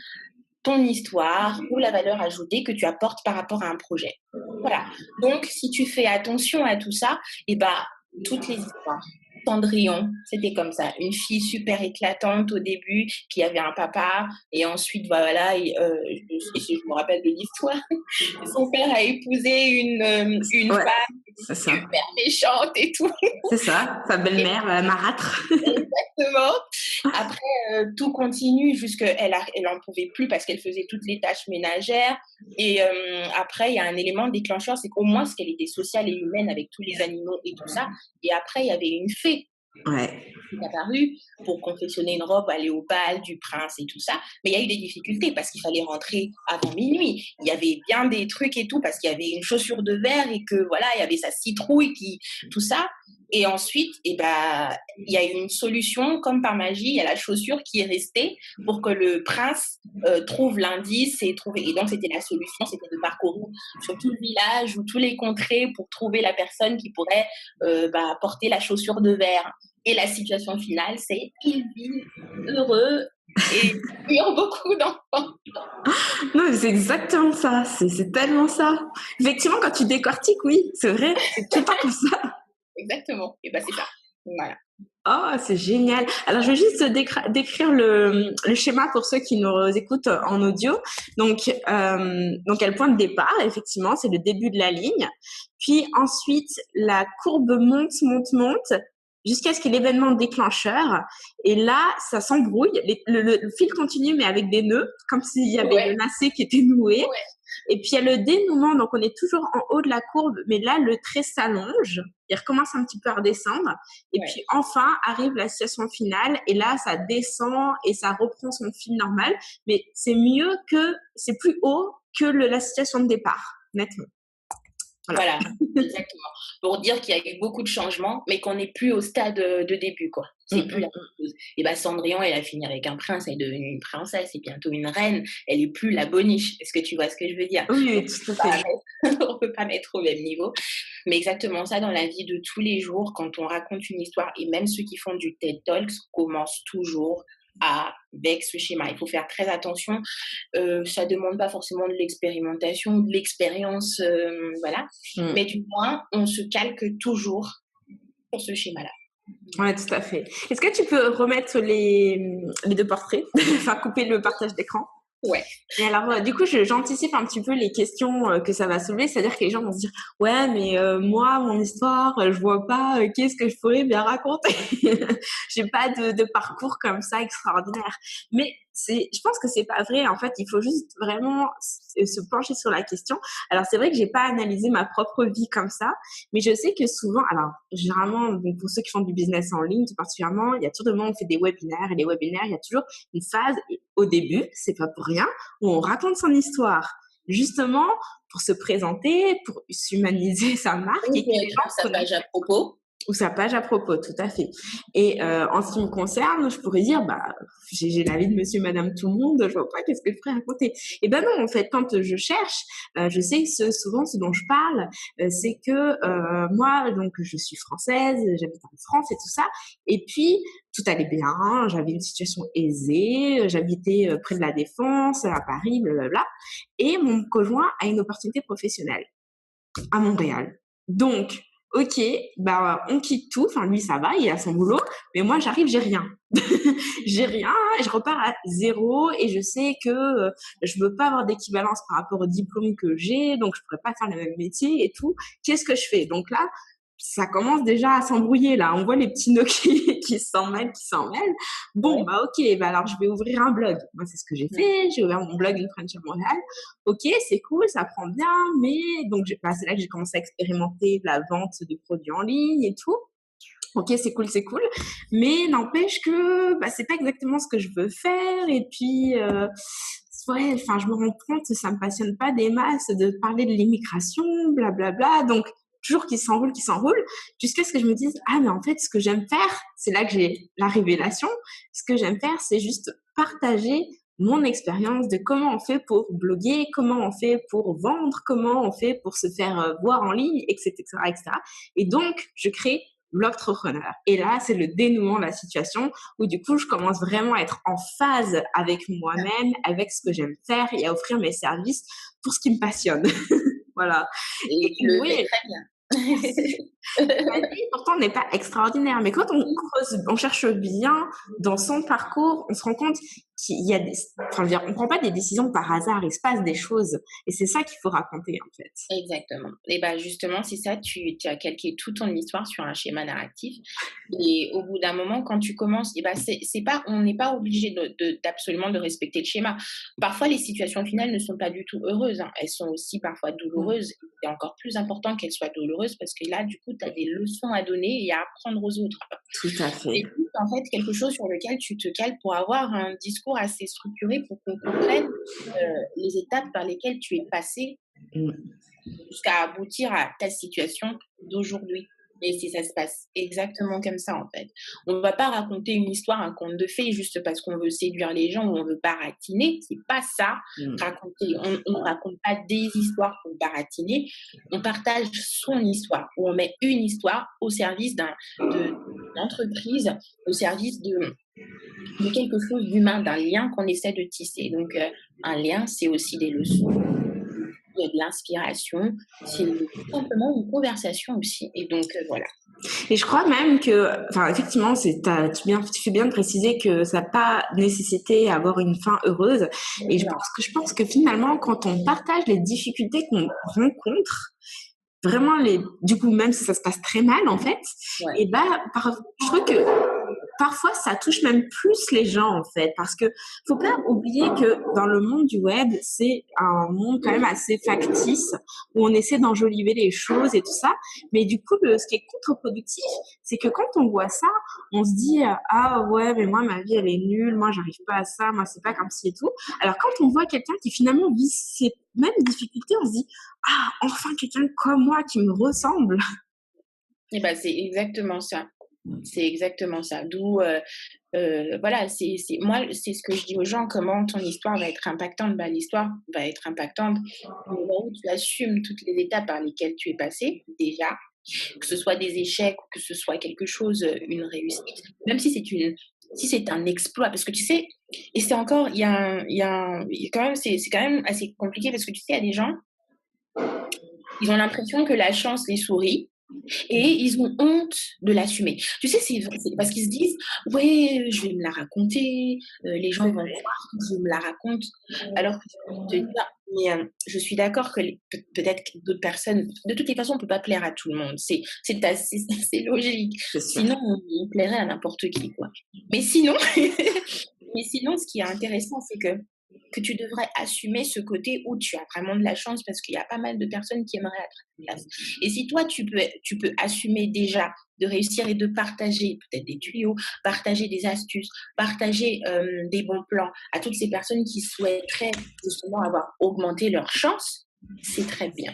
ton histoire ou la valeur ajoutée que tu apportes par rapport à un projet. Voilà. Donc, si tu fais attention à tout ça, et bah, toutes les histoires. Cendrillon, c'était comme ça, une fille super éclatante au début qui avait un papa et ensuite voilà, je me rappelle de l'histoire, son père a épousé une Ouais, femme c'est ça. super méchante et tout. C'est ça, sa Et belle-mère marâtre. exactement. Après, tout continue jusqu'elle elle en pouvait plus parce qu'elle faisait toutes les tâches ménagères. Et après, il y a un élément déclencheur, c'est qu'au moins, qu'elle était sociale et humaine avec tous les animaux et tout ça. Et après, il y avait une fée Ouais. qui est apparue pour confectionner une robe, aller au bal du prince et tout ça. Mais il y a eu des difficultés parce qu'il fallait rentrer avant minuit. Il y avait bien des trucs et tout parce qu'il y avait une chaussure de verre et que voilà, il y avait sa citrouille tout ça. Et ensuite, il y a eu une solution, comme par magie, il y a la chaussure qui est restée pour que le prince trouve l'indice et trouver. Et donc, c'était la solution, c'était de parcourir sur tout le village ou tous les contrées pour trouver la personne qui pourrait porter la chaussure de verre. Et la situation finale, c'est qu'ils vivent heureux et eurent beaucoup d'enfants. Non, mais c'est exactement ça. C'est tellement ça. Effectivement, quand tu décortiques, oui, c'est vrai. C'est tout le temps comme ça. Exactement. Et ben c'est ça. Voilà. Oh, c'est génial. Alors, je vais juste décrire le schéma pour ceux qui nous écoutent en audio. Donc, il y a le point de départ, effectivement, c'est le début de la ligne. Puis ensuite, la courbe monte, monte, monte, jusqu'à ce qu'il y ait l'événement déclencheur. Et là, ça s'embrouille. Le fil continue, mais avec des nœuds, comme s'il y avait le lacet qui était noué. Ouais. Et puis, il y a le dénouement. Donc, on est toujours en haut de la courbe, mais là, le trait s'allonge. Il recommence un petit peu à redescendre. Et puis, enfin, arrive la situation finale. Et là, ça descend et ça reprend son fil normal. Mais c'est c'est plus haut que la situation de départ, nettement. Voilà, exactement. Pour dire qu'il y a eu beaucoup de changements, mais qu'on n'est plus au stade de début, quoi. C'est plus la même chose. Et bah, Cendrillon, elle a fini avec un prince, elle est devenue une princesse et bientôt une reine. Elle est plus la boniche. Est-ce que tu vois ce que je veux dire? Oui, tout à fait. On peut pas mettre au même niveau. Mais exactement ça dans la vie de tous les jours, quand on raconte une histoire, et même ceux qui font du TED Talks commencent toujours avec ce schéma. Il faut faire très attention. Ça demande pas forcément de l'expérimentation, de l'expérience, voilà. Mais du moins, on se calque toujours sur ce schéma-là. Ouais, tout à fait. Est-ce que tu peux remettre les deux portraits, enfin couper le partage d'écran? Ouais. Et alors, du coup, j'anticipe un petit peu les questions que ça va soulever, c'est-à-dire que les gens vont se dire, ouais, mais moi, mon histoire, je vois pas qu'est-ce que je pourrais bien raconter. J'ai pas de parcours comme ça extraordinaire. Mais je pense que c'est pas vrai. En fait, il faut juste vraiment se pencher sur la question. Alors, c'est vrai que j'ai pas analysé ma propre vie comme ça, mais je sais que souvent, alors, généralement, donc, pour ceux qui font du business en ligne, tout particulièrement, il y a toujours des moments où on fait des webinaires, et les webinaires, il y a toujours une phase au début, c'est pas pour rien, où on raconte son histoire, justement pour se présenter, pour humaniser sa marque. Oui, Et que les gens sa page à propos. Ou sa page à propos, tout à fait. Et en ce qui me concerne, je pourrais dire, bah, j'ai la vie de monsieur, madame, tout le monde, je vois pas qu'est-ce que je pourrais raconter. Et ben non, en fait, quand je cherche, je sais que souvent ce dont je parle, c'est que moi, donc, je suis française, j'habite en France et tout ça. Et puis, tout allait bien, j'avais une situation aisée, j'habitais près de la Défense, à Paris, blablabla. Et mon conjoint a une opportunité professionnelle à Montréal. Donc, ok, bah on quitte tout. Enfin, lui, ça va, il a son boulot, mais moi, j'arrive, j'ai rien. J'ai rien, et je repars à zéro, et je sais que je veux pas avoir d'équivalence par rapport au diplôme que j'ai, donc je pourrais pas faire le même métier et tout. Qu'est-ce que je fais? Donc là, ça commence déjà à s'embrouiller là. On voit les petits nœuds qui s'en mêlent, qui s'en mêlent. Bon, Ouais. bah ok, bah alors je vais ouvrir un blog. Moi, c'est ce que j'ai fait. J'ai ouvert mon blog Une French à Montréal. Ok, c'est cool, ça prend bien, mais donc bah, c'est là que j'ai commencé à expérimenter la vente de produits en ligne et tout. Ok, c'est cool, mais n'empêche que bah, c'est pas exactement ce que je veux faire. Et puis ouais, enfin, je me rends compte que ça me passionne pas des masses de parler de l'immigration, blablabla. Donc toujours qui s'enroule, jusqu'à ce que je me dise ah mais en fait ce que j'aime faire, c'est là que j'ai la révélation. Ce que j'aime faire, c'est juste partager mon expérience de comment on fait pour bloguer, comment on fait pour vendre, comment on fait pour se faire voir en ligne, etc., etc., etc. Et donc je crée l'entrepreneur. Et là, c'est le dénouement de la situation où du coup, je commence vraiment à être en phase avec moi-même, avec ce que j'aime faire et à offrir mes services pour ce qui me passionne. Voilà. Et Et tu le fais oui, très bien. la vie, pourtant, n'est pas extraordinaire. Mais quand on creuse, on cherche bien dans son parcours, on se rend compte qu'il y a des, enfin, je veux dire, on prend pas des décisions par hasard, il se passe des choses. Et c'est ça qu'il faut raconter, en fait. Exactement. Et bah, justement, c'est ça, tu as calqué toute ton histoire sur un schéma narratif et au bout d'un moment, quand tu commences et bah, c'est pas on n'est pas obligé d'absolument de respecter le schéma. Parfois, les situations finales ne sont pas du tout heureuses, hein. Elles sont aussi parfois Mm. douloureuses. C'est encore plus important qu'elles soient douloureuses parce que là, du coup, tu as des leçons à donner et à apprendre aux autres. Tout à C'est fait. plus, en fait, quelque chose sur lequel tu te cales pour avoir un discours assez structuré pour qu'on comprenne, les étapes par lesquelles tu es passé Mm. jusqu'à aboutir à ta situation d'aujourd'hui. Et si ça se passe exactement comme ça, en fait. On ne va pas raconter une histoire, un conte de fées, juste parce qu'on veut séduire les gens ou on veut baratiner. C'est pas ça. Mm. Raconter. On ne raconte pas des histoires pour baratiner. On partage son histoire, ou on met une histoire au service d'une entreprise, au service de quelque chose d'humain, d'un lien qu'on essaie de tisser. Donc, un lien, c'est aussi des leçons, il y a de l'inspiration, c'est tout simplement une conversation aussi. Et donc, voilà. Et je crois même que, enfin, effectivement, tu fais bien de préciser que ça n'a pas nécessité à avoir une fin heureuse. Et Non. je pense que finalement, quand on partage les difficultés qu'on rencontre, vraiment du coup, même si ça se passe très mal, en fait, Ouais. et ben, je trouve que parfois ça touche même plus les gens en fait, parce que faut pas oublier que dans le monde du web, c'est un monde quand même assez factice où on essaie d'enjoliver les choses et tout ça, mais du coup ce qui est contre-productif, c'est que quand on voit ça, on se dit ah ouais mais moi ma vie elle est nulle, moi j'arrive pas à ça, moi c'est pas comme ci et tout. Alors quand on voit quelqu'un qui finalement vit ces mêmes difficultés, on se dit ah enfin quelqu'un comme moi qui me ressemble. Et ben, c'est exactement ça. C'est exactement ça. D'où, voilà, moi, c'est ce que je dis aux gens, comment ton histoire va être impactante. Bah, l'histoire va être impactante au moment où tu assumes toutes les étapes par lesquelles tu es passé, déjà, que ce soit des échecs ou que ce soit quelque chose, une réussite, même si c'est un exploit. Parce que tu sais, et c'est encore, il y a quand même, c'est quand même assez compliqué parce que tu sais, il y a des gens, ils ont l'impression que la chance les sourit et ils ont honte de l'assumer. Tu sais, c'est parce qu'ils se disent: «Ouais, je vais me la raconter, les gens vont croire que je me la raconte». Alors que tu peux te dire: «Mais, je suis d'accord que les peut-être que d'autres personnes de toutes les façons, on peut pas plaire à tout le monde. C'est logique. C'est sûr. Sinon, on plairait à n'importe qui, quoi». Mais sinon mais sinon, ce qui est intéressant, c'est que tu devrais assumer ce côté où tu as vraiment de la chance parce qu'il y a pas mal de personnes qui aimeraient être à ta place. Et si toi, tu peux assumer déjà de réussir et de partager peut-être des tuyaux, partager des astuces, partager des bons plans à toutes ces personnes qui souhaiteraient justement avoir augmenté leur chance, c'est très bien.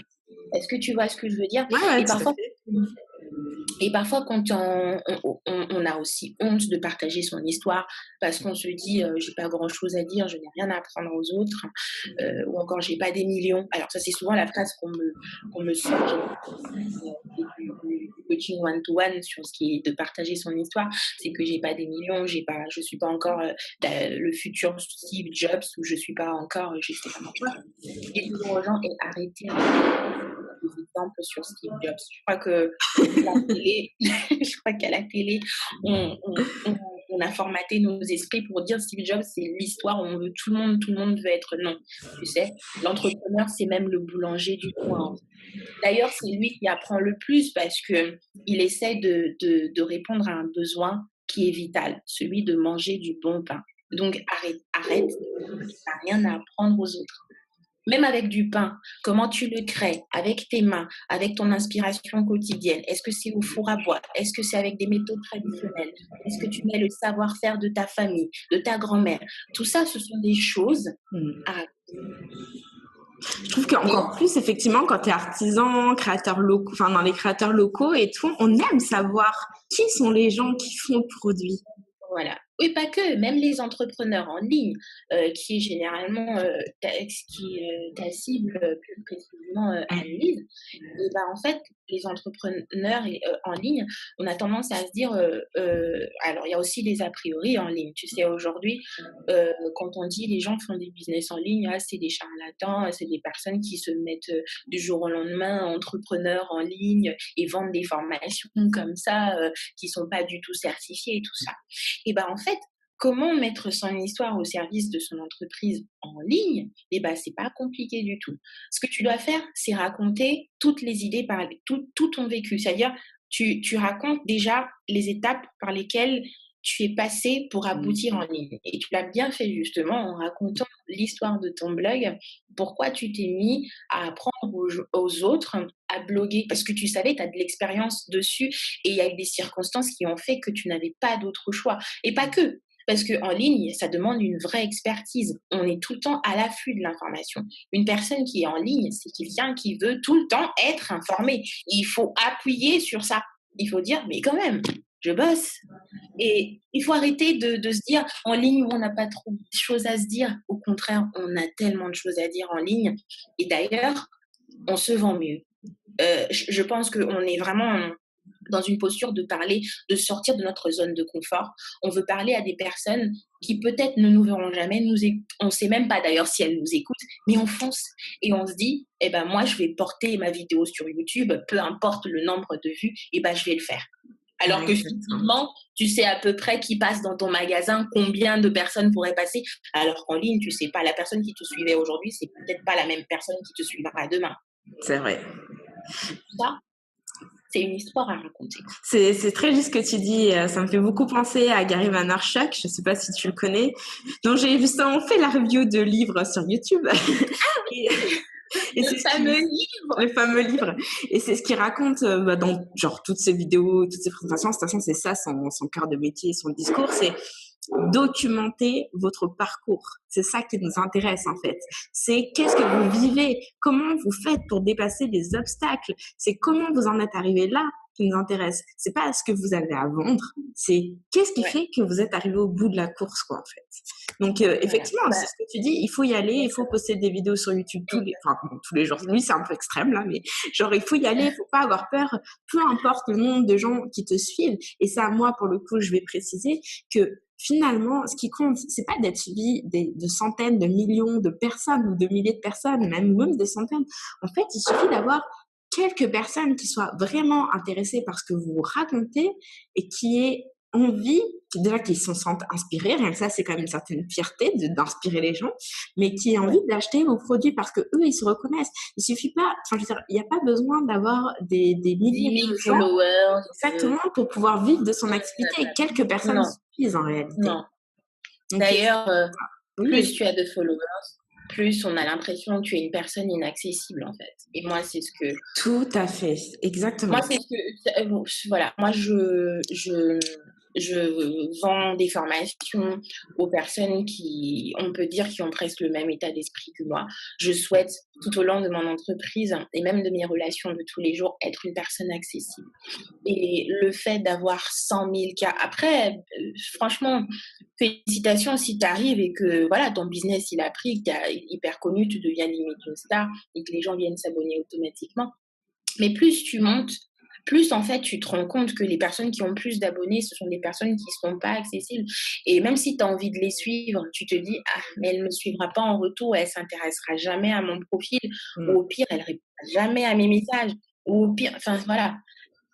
Est-ce que tu vois ce que je veux dire? Ouais, ouais, Et tout à parfois, fait. Et parfois, quand on a aussi honte de partager son histoire parce qu'on se dit j'ai pas grand chose à dire, je n'ai rien à apprendre aux autres, ou encore j'ai pas des millions. Alors, ça, c'est souvent la phrase qu'on me sort du coaching one-to-one sur ce qui est de partager son histoire. C'est que j'ai pas des millions, je suis pas encore le futur Steve Jobs, ou je suis pas encore, je sais pas quoi. Et toujours aux gens, et arrêtez des exemples sur Steve Jobs. Je crois que la télé, je crois qu'à la télé, on a formaté nos esprits pour dire Steve Jobs, c'est l'histoire où on veut tout le monde veut être non. Tu sais, l'entrepreneur, c'est même le boulanger du coin. D'ailleurs, c'est lui qui apprend le plus parce que il essaie de répondre à un besoin qui est vital, celui de manger du bon pain. Donc, arrête, tu n'as rien à apprendre aux autres. Même avec du pain, comment tu le crées avec tes mains, avec ton inspiration quotidienne? Est-ce que c'est au four à bois? Est-ce que c'est avec des méthodes traditionnelles? Est-ce que tu mets le savoir-faire de ta famille, de ta grand-mère? Tout ça, ce sont des choses à... Je trouve qu'encore plus, effectivement, quand tu es artisan, créateur locaux, enfin, dans les créateurs locaux et tout, on aime savoir qui sont les gens qui font le produit. Voilà. Oui, pas que, même les entrepreneurs en ligne, qui est généralement ta cible plus précisément Annelise, et ben, en fait, les entrepreneurs en ligne, on a tendance à se dire, alors il y a aussi des a priori en ligne. Tu sais, aujourd'hui, quand on dit les gens font des business en ligne, ah, c'est des charlatans, c'est des personnes qui se mettent du jour au lendemain entrepreneurs en ligne et vendent des formations comme ça, qui sont pas du tout certifiées et tout ça. Et ben, en fait, comment mettre son histoire au service de son entreprise en ligne? Eh ben, c'est pas compliqué du tout. Ce que tu dois faire, c'est raconter toutes les idées, tout ton vécu. C'est-à-dire, tu racontes déjà les étapes par lesquelles tu es passé pour aboutir en ligne. Et tu l'as bien fait justement en racontant l'histoire de ton blog, pourquoi tu t'es mis à apprendre aux autres à bloguer, parce que tu savais, tu as de l'expérience dessus, et il y a eu des circonstances qui ont fait que tu n'avais pas d'autre choix. Et pas que. Parce qu'en ligne, ça demande une vraie expertise. On est tout le temps à l'affût de l'information. Une personne qui est en ligne, c'est quelqu'un qui veut tout le temps être informé. Il faut appuyer sur ça. Il faut dire, mais quand même, je bosse. Et il faut arrêter de se dire en ligne où on n'a pas trop de choses à se dire. Au contraire, on a tellement de choses à dire en ligne. Et d'ailleurs, on se vend mieux. Je pense qu'on est vraiment dans une posture de parler, de sortir de notre zone de confort. On veut parler à des personnes qui peut-être ne nous verront jamais, on ne sait même pas d'ailleurs si elles nous écoutent, mais on fonce et on se dit, eh ben moi je vais porter ma vidéo sur YouTube, peu importe le nombre de vues, eh ben je vais le faire. Alors que physiquement, tu sais à peu près qui passe dans ton magasin, combien de personnes pourraient passer, alors qu'en ligne, tu sais pas, la personne qui te suivait aujourd'hui, c'est peut-être pas la même personne qui te suivra demain. C'est vrai. Ça, c'est une histoire à raconter. C'est très juste ce que tu dis. Ça me fait beaucoup penser à Gary Vaynerchuk. Je ne sais pas si tu le connais. Donc, j'ai justement fait la review de livres sur YouTube. Et le fameux livre. Et c'est ce qu'il raconte dans genre toutes ses vidéos, toutes ses présentations. De toute façon, c'est ça son cœur de métier, son discours. C'est documenter votre parcours. C'est ça qui nous intéresse en fait. C'est qu'est-ce que vous vivez, comment vous faites pour dépasser des obstacles. C'est comment vous en êtes arrivé là qui nous intéresse. C'est pas ce que vous avez à vendre, c'est qu'est-ce qui fait que vous êtes arrivé au bout de la course quoi en fait. Donc effectivement, c'est ce que tu dis, il faut y aller, il faut poster des vidéos sur YouTube tous les jours. Lui c'est un peu extrême là, mais genre il faut y aller, il faut pas avoir peur, peu importe le nombre de gens qui te suivent. Et ça, moi pour le coup, je vais préciser que finalement, ce qui compte, c'est pas d'être suivi de centaines, de millions de personnes ou de milliers de personnes, même des centaines. En fait, il suffit d'avoir quelques personnes qui soient vraiment intéressées par ce que vous racontez et qui aient envie, déjà qu'ils se sentent inspirés, rien que ça, c'est quand même une certaine fierté d'inspirer les gens, mais qui aient envie d'acheter vos produits parce que eux, ils se reconnaissent. Il suffit pas, enfin, je veux dire, il n'y a pas besoin d'avoir des milliers de followers. Exactement, pour pouvoir vivre de son activité. Et quelques personnes suffisent en réalité. Non. D'ailleurs, plus tu as de followers, plus on a l'impression que tu es une personne inaccessible en fait. Et moi, c'est ce que... Tout à fait, exactement. Moi, c'est ce que... voilà, moi, je vends des formations aux personnes qui, on peut dire, qui ont presque le même état d'esprit que moi. Je souhaite, tout au long de mon entreprise et même de mes relations de tous les jours, être une personne accessible. Et le fait d'avoir 100 000 cas, après, franchement, félicitations si tu arrives et que voilà, ton business il a pris, que tu es hyper connu, tu deviens limite une star et que les gens viennent s'abonner automatiquement. Mais plus tu montes, plus en fait tu te rends compte que les personnes qui ont plus d'abonnés, ce sont des personnes qui ne sont pas accessibles. Et même si tu as envie de les suivre, tu te dis, ah, mais elle ne me suivra pas en retour, elle ne s'intéressera jamais à mon profil, ou au pire, elle ne répondra jamais à mes messages, ou au pire, enfin voilà.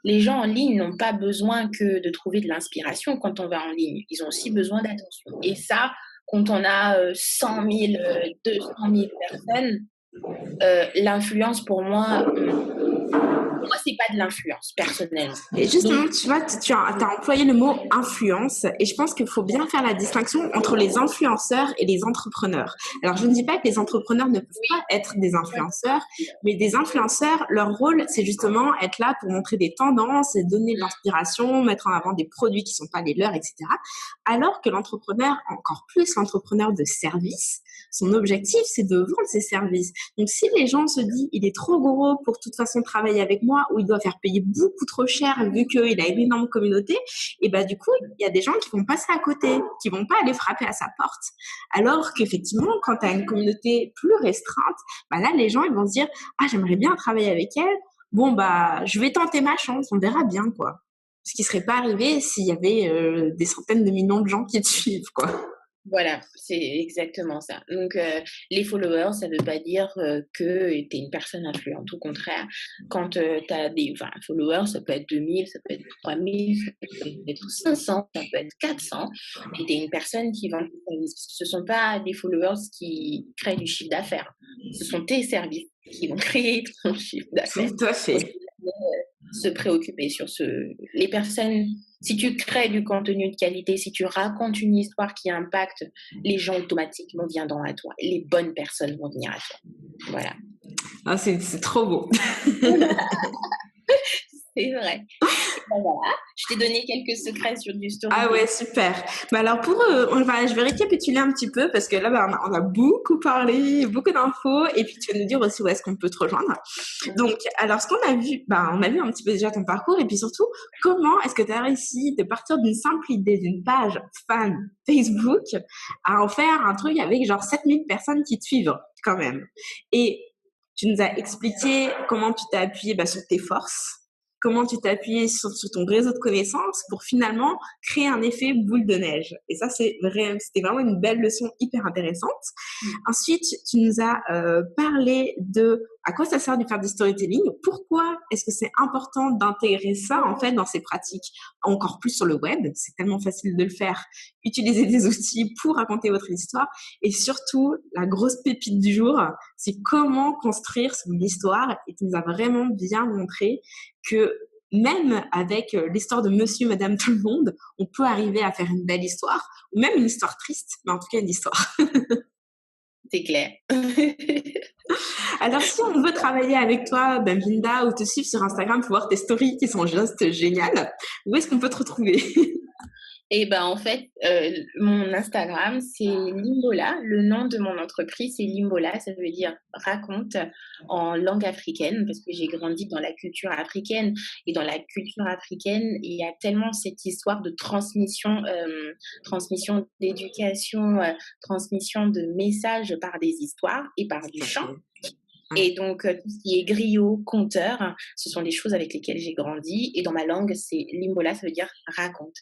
Les gens en ligne n'ont pas besoin que de trouver de l'inspiration quand on va en ligne. Ils ont aussi besoin d'attention. Et ça, quand on a 100 000, 200 000 personnes, l'influence pour moi, c'est pas de l'influence, personnellement. Et justement, Donc, tu vois, tu as employé le mot influence et je pense qu'il faut bien faire la distinction entre les influenceurs et les entrepreneurs. Alors, je ne dis pas que les entrepreneurs ne peuvent pas être des influenceurs, mais des influenceurs, leur rôle, c'est justement être là pour montrer des tendances et donner de l'inspiration, mettre en avant des produits qui ne sont pas les leurs, etc. Alors que l'entrepreneur, encore plus l'entrepreneur de service, son objectif, c'est de vendre ses services. Donc, si les gens se disent, il est trop gros pour de toute façon travailler avec moi, ou il doit faire payer beaucoup trop cher vu qu'il a une énorme communauté, et bah, du coup, il y a des gens qui vont passer à côté, qui vont pas aller frapper à sa porte. Alors qu'effectivement, quand tu as une communauté plus restreinte, bah là, les gens, ils vont se dire, ah, j'aimerais bien travailler avec elle. Bon, bah, je vais tenter ma chance, on verra bien, quoi. Ce qui serait pas arrivé s'il y avait des centaines de millions de gens qui te suivent, quoi. voilà, c'est exactement ça. Donc, les followers, ça ne veut pas dire que tu es une personne influente. Au contraire, quand tu as des followers, ça peut être 2000, ça peut être 3000, ça peut être 500, ça peut être 400, et tu es une personne qui vend tes services. Ce ne sont pas des followers qui créent du chiffre d'affaires. Ce sont tes services qui vont créer ton chiffre d'affaires. Tout à fait. Se préoccuper sur les personnes. Si tu crées du contenu de qualité, si tu racontes une histoire qui impacte, les gens automatiquement viendront à toi. Les bonnes personnes vont venir à toi. Voilà. Ah, c'est trop beau. C'est vrai. Ben voilà, je t'ai donné quelques secrets sur du storytelling. Ah ouais, super. Bah alors je vais récapituler un petit peu parce que là, bah, on a beaucoup parlé, beaucoup d'infos, et puis tu vas nous dire aussi où est-ce qu'on peut te rejoindre. Donc, alors ce qu'on a vu, on a vu un petit peu déjà ton parcours, et puis surtout, comment est-ce que tu as réussi de partir d'une simple idée d'une page fan Facebook à en faire un truc avec genre 7000 personnes qui te suivent quand même. Et tu nous as expliqué comment tu t'es appuyé sur tes forces, comment tu t'es appuyé sur ton réseau de connaissances pour finalement créer un effet boule de neige. Et ça, c'était vraiment une belle leçon hyper intéressante. Ensuite, tu nous as parlé de à quoi ça sert de faire du storytelling, pourquoi est-ce que c'est important d'intégrer ça en fait dans ses pratiques, encore plus sur le web, c'est tellement facile de le faire, utiliser des outils pour raconter votre histoire, et surtout, la grosse pépite du jour, c'est comment construire son histoire, et tu nous as vraiment bien montré que même avec l'histoire de monsieur, madame, tout le monde, on peut arriver à faire une belle histoire, ou même une histoire triste, mais en tout cas une histoire. C'est clair. Alors, si on veut travailler avec toi, Linda, ou te suivre sur Instagram pour voir tes stories qui sont juste géniales, où est-ce qu'on peut te retrouver? Et ben en fait, mon Instagram, c'est Limbola. Le nom de mon entreprise, c'est Limbola. Ça veut dire raconte en langue africaine, parce que j'ai grandi dans la culture africaine. Et dans la culture africaine, il y a tellement cette histoire de transmission, transmission d'éducation, transmission de messages par des histoires et par du chant. Et donc, tout ce qui est griot, conteur, ce sont des choses avec lesquelles j'ai grandi. Et dans ma langue, c'est Limbola, ça veut dire raconte.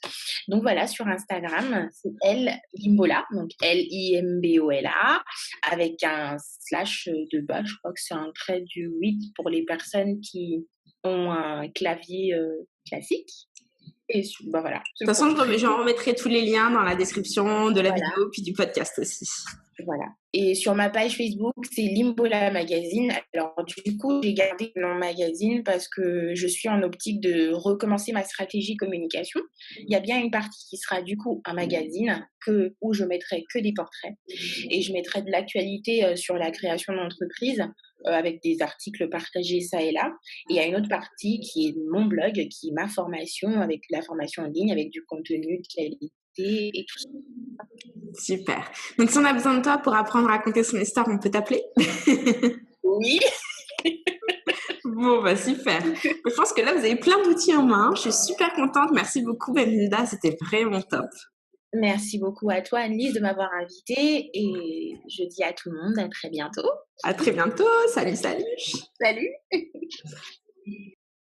Donc voilà, sur Instagram, c'est Limbola, donc Limbola, avec un slash de bas. Je crois que c'est un trait du 8 pour les personnes qui ont un clavier classique. Et voilà. De toute façon, je remettrai tous les liens dans la description de la vidéo, puis du podcast aussi. Voilà. Et sur ma page Facebook, c'est Limbola Magazine. Alors, du coup, j'ai gardé le nom magazine parce que je suis en optique de recommencer ma stratégie communication. Il y a bien une partie qui sera du coup un magazine où je mettrai que des portraits et je mettrai de l'actualité sur la création d'entreprise avec des articles partagés ça et là. Et il y a une autre partie qui est mon blog, qui est ma formation avec la formation en ligne, avec du contenu de qualité et tout ça. Super. Donc, si on a besoin de toi pour apprendre à raconter son histoire, on peut t'appeler? Oui. Bon, bah super. Je pense que là, vous avez plein d'outils en main. Je suis super contente. Merci beaucoup, Benilda. C'était vraiment top. Merci beaucoup à toi, Annelise, de m'avoir invitée et je dis à tout le monde à très bientôt. À très bientôt. Salut, salut. Salut!